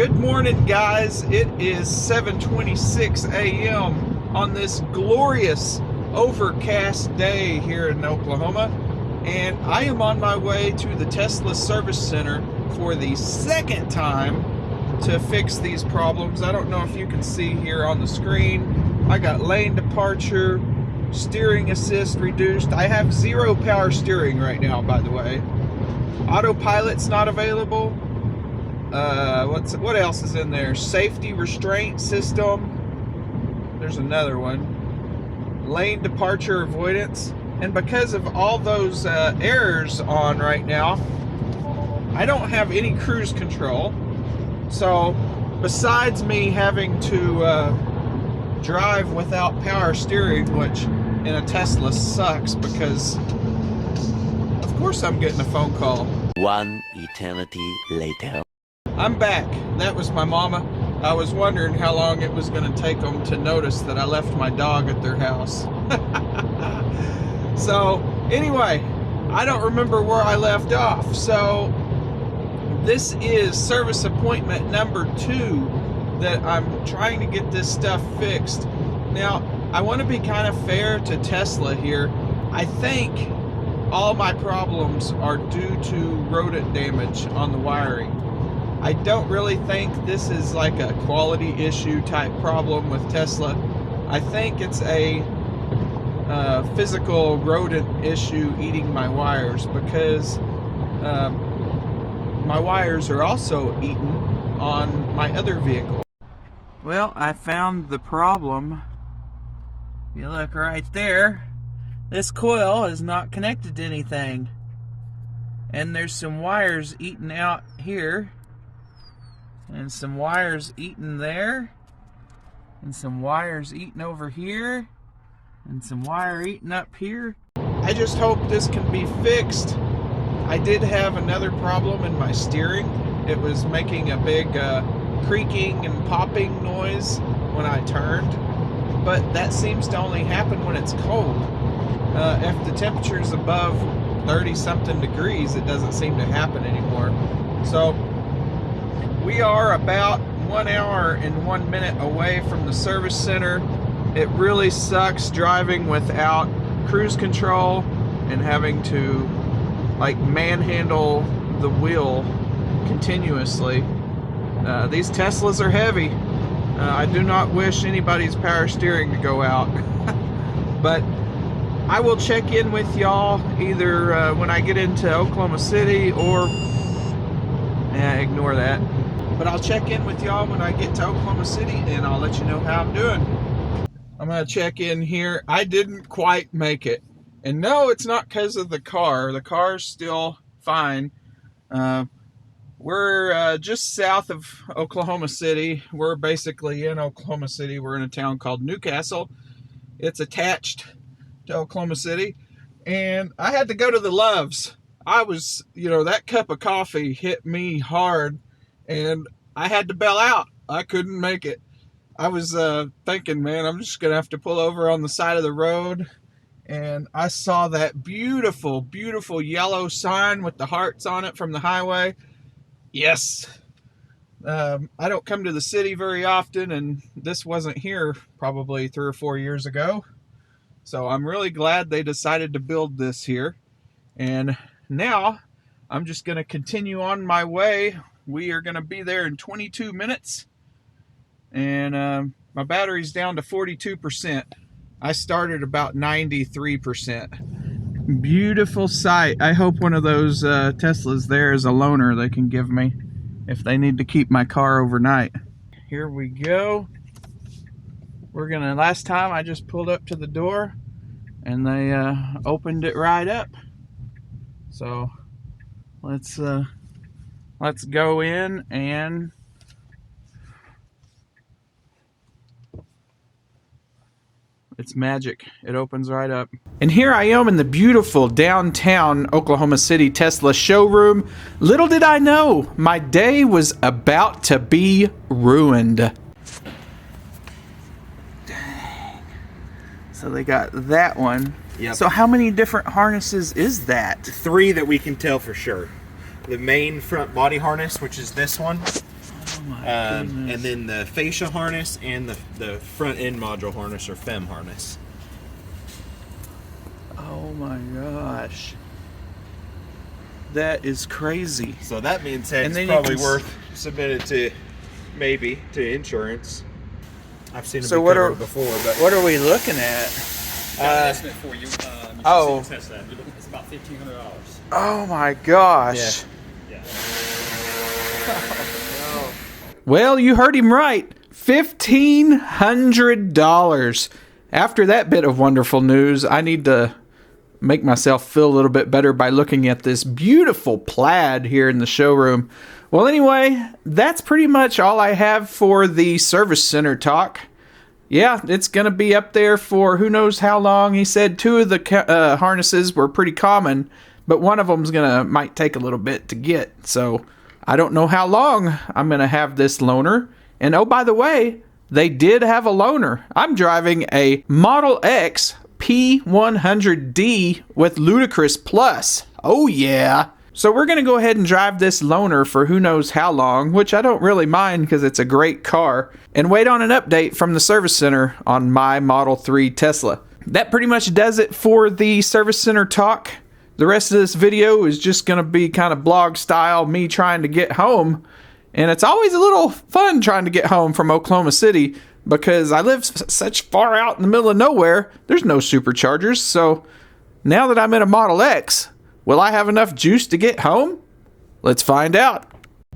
Good morning, guys. It is 7:26 a.m. on this glorious overcast day here in Oklahoma, and I am on my way to the Tesla Service Center for the second time to fix these problems. I don't know if you can see here on the screen. I got lane departure, steering assist reduced. I have zero power steering right now, by the way. Autopilot's not available. What else is in there? Safety restraint system. There's another one. Lane departure avoidance. And because of all those errors on right now, I don't have any cruise control. So besides me having to drive without power steering, which in a Tesla sucks because of course I'm getting a phone call. One eternity later. I'm back. That was my mama. I was wondering how long it was going to take them to notice that I left my dog at their house. So anyway, I don't remember where I left off. So this is service appointment number 2 that I'm trying to get this stuff fixed. Now, I want to be kind of fair to Tesla here. I think all my problems are due to rodent damage on the wiring. I don't really think this is like a quality issue type problem with Tesla. I think it's a physical rodent issue eating my wires, because my wires are also eaten on my other vehicle. Well, I found the problem. If you look right there, this coil is not connected to anything. And there's some wires eaten out here. And some wires eaten there. And some wires eaten over here. And some wire eaten up here. I just hope this can be fixed. I did have another problem in my steering. It was making a big creaking and popping noise when I turned. But that seems to only happen when it's cold. If the temperature is above 30-something degrees, it doesn't seem to happen anymore. So we are about 1 hour and 1 minute away from the service center. It really sucks driving without cruise control and having to like manhandle the wheel continuously. These Teslas are heavy. I do not wish anybody's power steering to go out. But I will check in with y'all either when I get into Oklahoma City or ignore that. But I'll check in with y'all when I get to Oklahoma City and I'll let you know how I'm doing. I'm going to check in here. I didn't quite make it. And no, it's not because of the car. The car's still fine. We're just south of Oklahoma City. We're basically in Oklahoma City. We're in a town called Newcastle. It's attached to Oklahoma City. And I had to go to the Loves. I was, that cup of coffee hit me hard. And I had to bail out. I couldn't make it. I was thinking, man, I'm just going to have to pull over on the side of the road. And I saw that beautiful, beautiful yellow sign with the hearts on it from the highway. Yes. I don't come to the city very often, and this wasn't here probably 3 or 4 years ago. So I'm really glad they decided to build this here. And now I'm just going to continue on my way. We are going to be there in 22 minutes. And my battery's down to 42%. I started about 93%. Beautiful sight. I hope one of those Teslas there is a loaner they can give me if they need to keep my car overnight. Here we go. Last time I just pulled up to the door and they opened it right up. So let's go in and it's magic. It opens right up. And here I am in the beautiful downtown Oklahoma City Tesla showroom. Little did I know, my day was about to be ruined. Dang. So they got that one. Yep. So how many different harnesses is that? 3 that we can tell for sure. The main front body harness, which is this one. my And goodness. then the fascia harness and the front end module harness or FEM harness. Oh my gosh. That is crazy. So that being said, And it's then you probably can worth submitting to insurance. I've seen them So be what covered are- before, but What are we looking at? Got an estimate for you. You should oh. see the Tesla. It's about $1,500. Oh my gosh. Yeah. Well, you heard him right. $1,500. After that bit of wonderful news, I need to make myself feel a little bit better by looking at this beautiful Plaid here in the showroom. Well, anyway, that's pretty much all I have for the service center talk. Yeah, it's going to be up there for who knows how long. He said 2 of the harnesses were pretty common, but one of them's might take a little bit to get. So I don't know how long I'm going to have this loaner. And oh, by the way, they did have a loaner. I'm driving a Model X P100D with Ludicrous Plus. Oh yeah. So we're going to go ahead and drive this loaner for who knows how long, which I don't really mind because it's a great car, and wait on an update from the service center on my Model 3 Tesla. That pretty much does it for the service center talk. The rest of this video is just going to be kind of blog style, me trying to get home. And it's always a little fun trying to get home from Oklahoma City because I live such far out in the middle of nowhere. There's no superchargers. So now that I'm in a Model X, will I have enough juice to get home? Let's find out.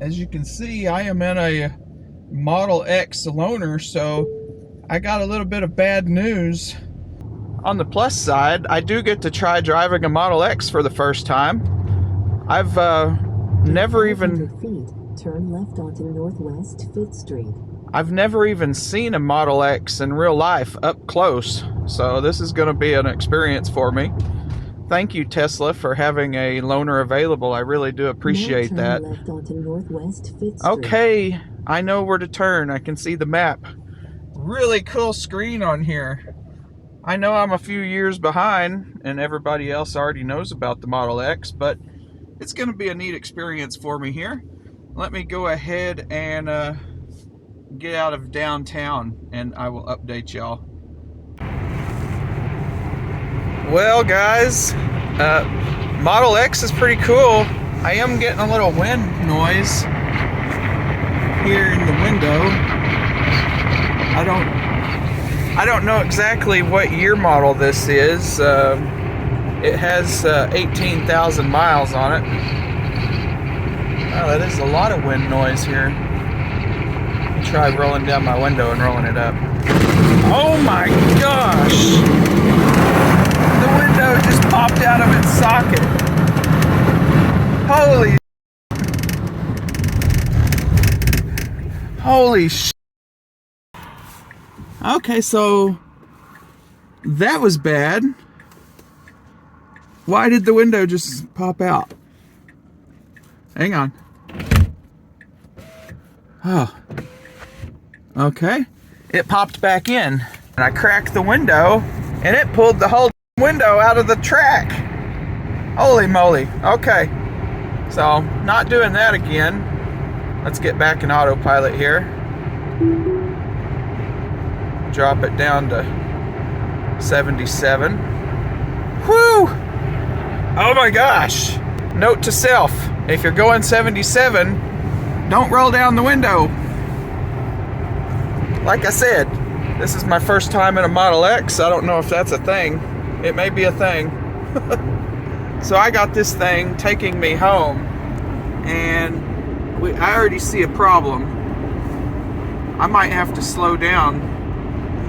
As you can see, I am in a Model X loaner, so I got a little bit of bad news. On the plus side, I do get to try driving a Model X for the first time. I've never even... 500 feet, turn left onto Northwest 5th Street. I've never even seen a Model X in real life up close, so this is going to be an experience for me. Thank you, Tesla, for having a loaner available. I really do appreciate Now that. turn left onto Northwest 5th Street. Okay, I know where to turn. I can see the map. Really cool screen on here. I know I'm a few years behind, and everybody else already knows about the Model X, but it's going to be a neat experience for me here. Let me go ahead and get out of downtown, and I will update y'all. Well, guys, Model X is pretty cool. I am getting a little wind noise here in the window. I don't know exactly what year model this is. It has 18,000 miles on it. Wow, that is a lot of wind noise here. I'll try rolling down my window and rolling it up. Oh my gosh! The window just popped out of its socket. Holy sh! Okay, so that was bad. Why did the window just pop out? Hang on. Oh. Okay. It popped back in. And I cracked the window, and it pulled the whole window out of the track. Holy moly. Okay. So, not doing that again. Let's get back in autopilot here. Drop it down to 77. Whew! Oh my gosh! Note to self, if you're going 77, don't roll down the window. Like I said, this is my first time in a Model X. I don't know if that's a thing. It may be a thing. So I got this thing taking me home, and I already see a problem. I might have to slow down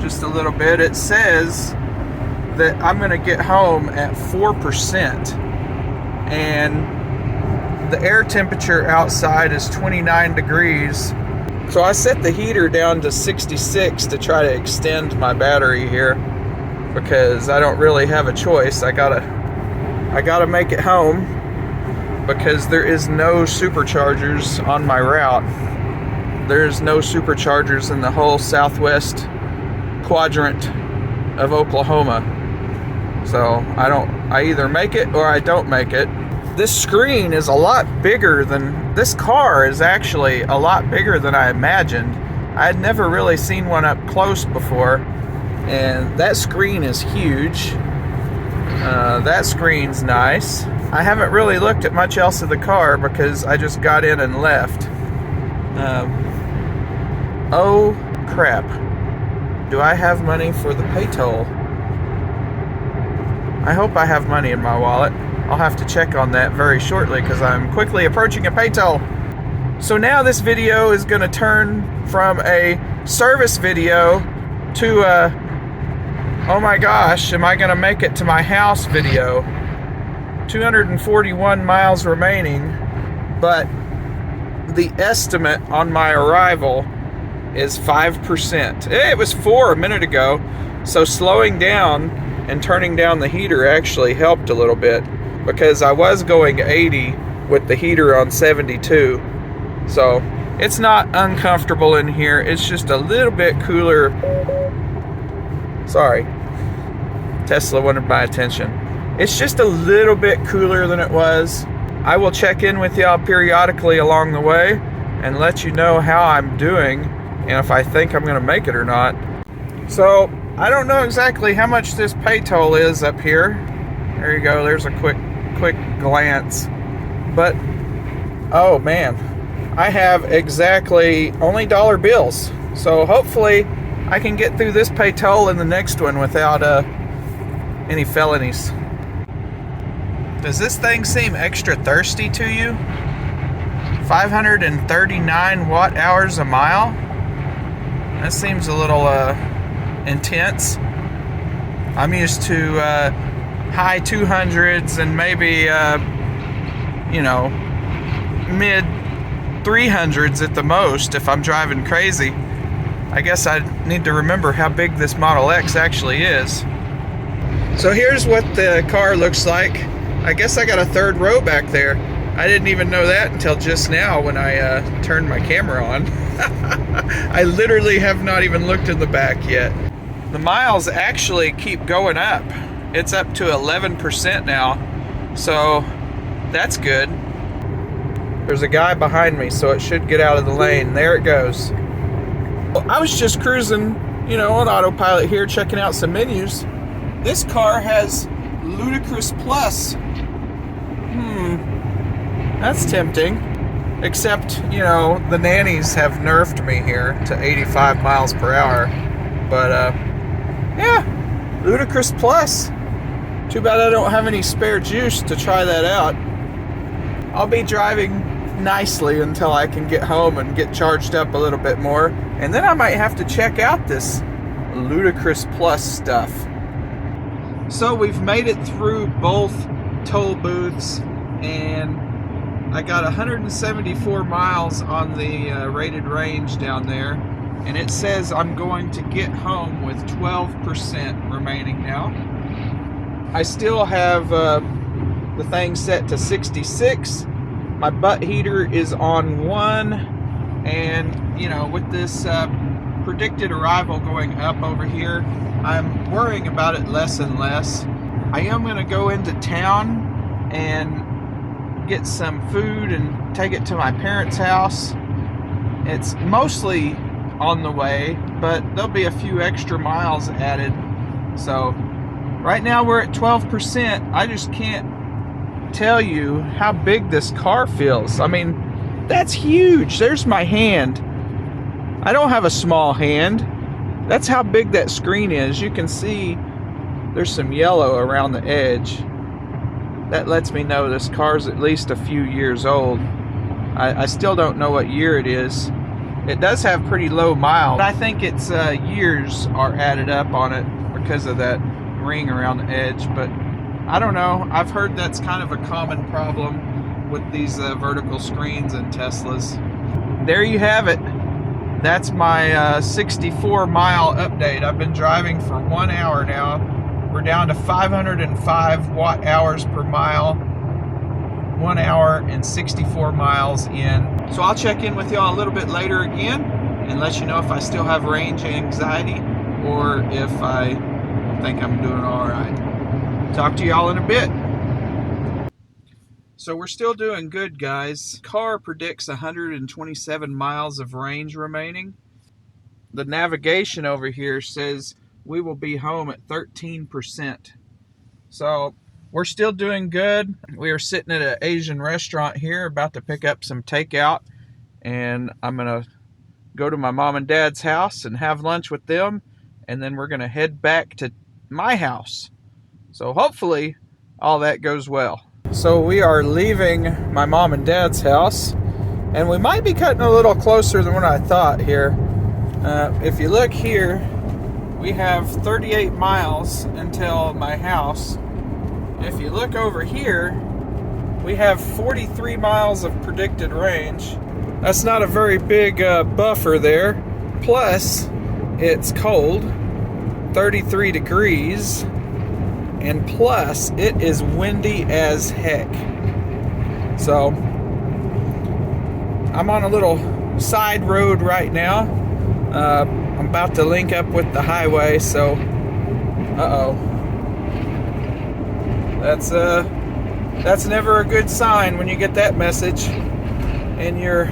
just a little bit. It says that I'm going to get home at 4%, and the air temperature outside is 29 degrees. So I set the heater down to 66 to try to extend my battery here, because I don't really have a choice. I gotta make it home, because there is no superchargers on my route. There's no superchargers in the whole southwest quadrant of Oklahoma. So I either make it or I don't make it. this screen is a lot bigger than, this car is actually a lot bigger than I imagined. I had never really seen one up close before, and that screen is huge. That screen's nice. I haven't really looked at much else of the car because I just got in and left. Oh crap. Do I have money for the pay toll? I hope I have money in my wallet. I'll have to check on that very shortly because I'm quickly approaching a pay toll. So now this video is going to turn from a service video to a, oh my gosh, am I going to make it to my house video. 241 miles remaining, but the estimate on my arrival is 5%. It was 4 a minute ago, so slowing down and turning down the heater actually helped a little bit because I was going 80 with the heater on 72. So it's not uncomfortable in here, it's just a little bit cooler. Sorry, Tesla wanted my attention. It's just a little bit cooler than it was. I will check in with y'all periodically along the way and let you know how I'm doing and if I think I'm gonna make it or not. So I don't know exactly how much this pay toll is up here. There you go, there's a quick glance. But oh man, I have exactly only dollar bills. So hopefully I can get through this pay toll and the next one without any felonies. Does this thing seem extra thirsty to you? 539 watt hours a mile? That seems a little intense. I'm used to high 200s and maybe mid 300s at the most if I'm driving crazy. I guess I need to remember how big this Model X actually is. So here's what the car looks like. I guess I got a third row back there. I didn't even know that until just now when I turned my camera on. I literally have not even looked in the back yet. The miles actually keep going up. It's up to 11% now, so that's good. There's a guy behind me, so it should get out of the lane. There it goes. I was just cruising, on autopilot here, checking out some menus. This car has Ludicrous Plus. That's tempting. Except, the nannies have nerfed me here to 85 miles per hour. But, yeah, Ludicrous Plus. Too bad I don't have any spare juice to try that out. I'll be driving nicely until I can get home and get charged up a little bit more. And then I might have to check out this Ludicrous Plus stuff. So we've made it through both toll booths, and I got 174 miles on the rated range down there, and it says I'm going to get home with 12% remaining now. I still have the thing set to 66. My butt heater is on 1, and with this predicted arrival going up over here, I'm worrying about it less and less. I am going to go into town and get some food and take it to my parents' house. It's mostly on the way, but there'll be a few extra miles added. So right now we're at 12%. I just can't tell you how big this car feels. I mean, that's huge. There's my hand. I don't have a small hand. That's how big that screen is. You can see there's some yellow around the edge. That lets me know this car's at least a few years old. I still don't know what year it is. It does have pretty low miles. I think its years are added up on it because of that ring around the edge, but I don't know. I've heard that's kind of a common problem with these vertical screens in Teslas. There you have it. That's my 64 mile update. I've been driving for 1 hour now. We're down to 505 watt hours per mile. 1 hour and 64 miles in. So I'll check in with y'all a little bit later again and let you know if I still have range anxiety or if I think I'm doing all right. Talk to y'all in a bit. So we're still doing good, guys. Car predicts 127 miles of range remaining. The navigation over here says we will be home at 13%. So we're still doing good. We are sitting at an Asian restaurant here, about to pick up some takeout, and I'm gonna go to my mom and dad's house and have lunch with them, and then we're gonna head back to my house. So hopefully all that goes well. So we are leaving my mom and dad's house, and we might be cutting a little closer than what I thought here. If you look here, we have 38 miles until my house. If you look over here, we have 43 miles of predicted range. That's not a very big buffer there. Plus, it's cold, 33 degrees, and plus, it is windy as heck. So, I'm on a little side road right now. I'm about to link up with the highway, so, That's never a good sign when you get that message and you're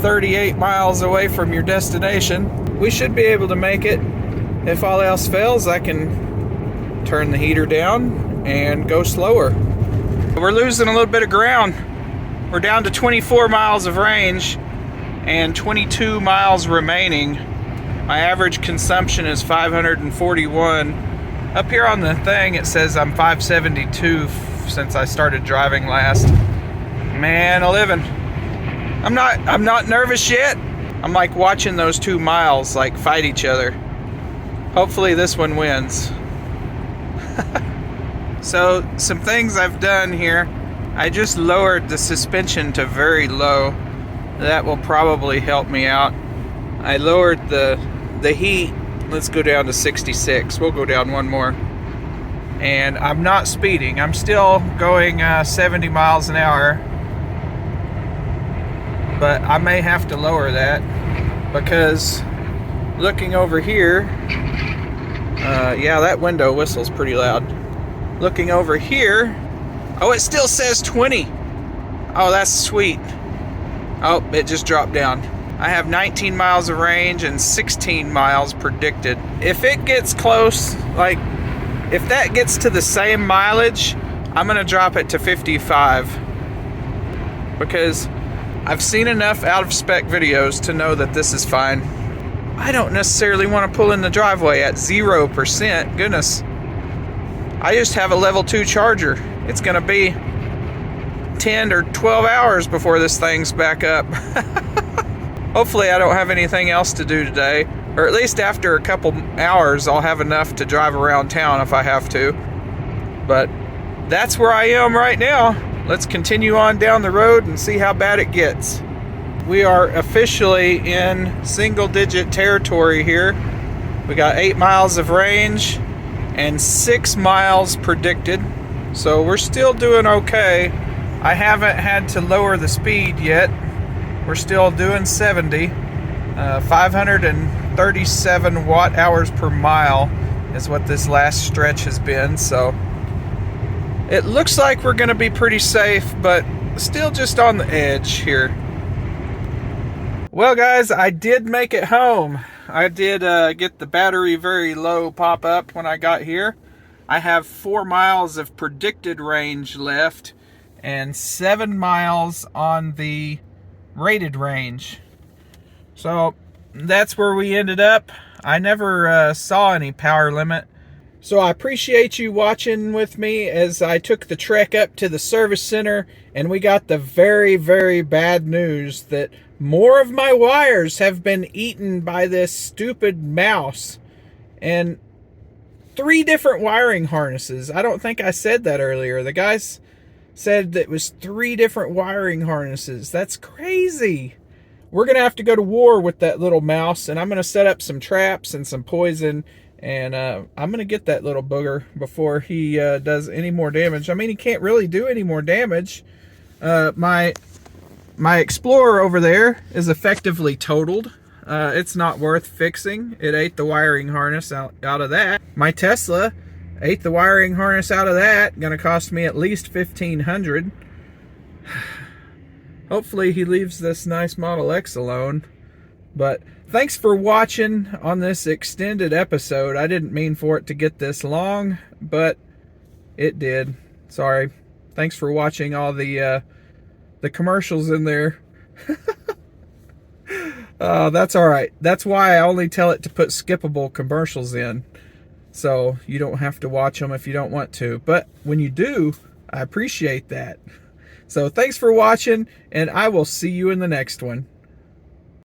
38 miles away from your destination. We should be able to make it. If all else fails, I can turn the heater down and go slower. We're losing a little bit of ground. We're down to 24 miles of range and 22 miles remaining. My average consumption is 541. Up here on the thing it says I'm 572 since I started driving last. Man, a living. I'm not nervous yet. I'm like watching those 2 miles like fight each other. Hopefully this one wins. So some things I've done here. I just lowered the suspension to very low. That will probably help me out. I lowered the heat. Let's go down to 66. We'll go down one more. And I'm not speeding. I'm still going 70 miles an hour. But I may have to lower that because looking over here, yeah, that window whistles pretty loud. Looking over here, oh, it still says 20. Oh, that's sweet. Oh, it just dropped down. I have 19 miles of range and 16 miles predicted. If it gets close, like if that gets to the same mileage, I'm gonna drop it to 55 because I've seen enough out of spec videos to know that this is fine. I don't necessarily want to pull in the driveway at 0%. Goodness. I just have a level 2 charger. It's gonna be 10 or 12 hours before this thing's back up. Hopefully I don't have anything else to do today, or at least after a couple hours I'll have enough to drive around town if I have to. But that's where I am right now. Let's continue on down the road and see how bad it gets. We are officially in single-digit territory here. We got 8 miles of range and 6 miles predicted, so we're still doing okay. I haven't had to lower the speed yet. We're still doing 70. 537 watt hours per mile is what this last stretch has been, so it looks like we're gonna be pretty safe, but still just on the edge here. Well guys, I did make it home. I did get the battery very low pop up when I got here. I have 4 miles of predicted range left and 7 miles on the rated range. So that's where we ended up. I never saw any power limit. So I appreciate you watching with me as I took the trek up to the service center and we got the very, very bad news that more of my wires have been eaten by this stupid mouse. And 3 different wiring harnesses. I don't think I said that earlier. The guys said that it was 3 different wiring harnesses. That's crazy. We're going to have to go to war with that little mouse, and I'm going to set up some traps and some poison, and I'm going to get that little booger before he does any more damage. I mean, he can't really do any more damage. My Explorer over there is effectively totaled. It's not worth fixing. It ate the wiring harness out of that. My Tesla ate the wiring harness out of that. Gonna cost me at least $1,500. Hopefully he leaves this nice Model X alone. But thanks for watching on this extended episode. I didn't mean for it to get this long, but it did. Sorry. Thanks for watching all the commercials in there. That's all right. That's why I only tell it to put skippable commercials in, so you don't have to watch them if you don't want to. But when you do, I appreciate that. So thanks for watching, and I will see you in the next one.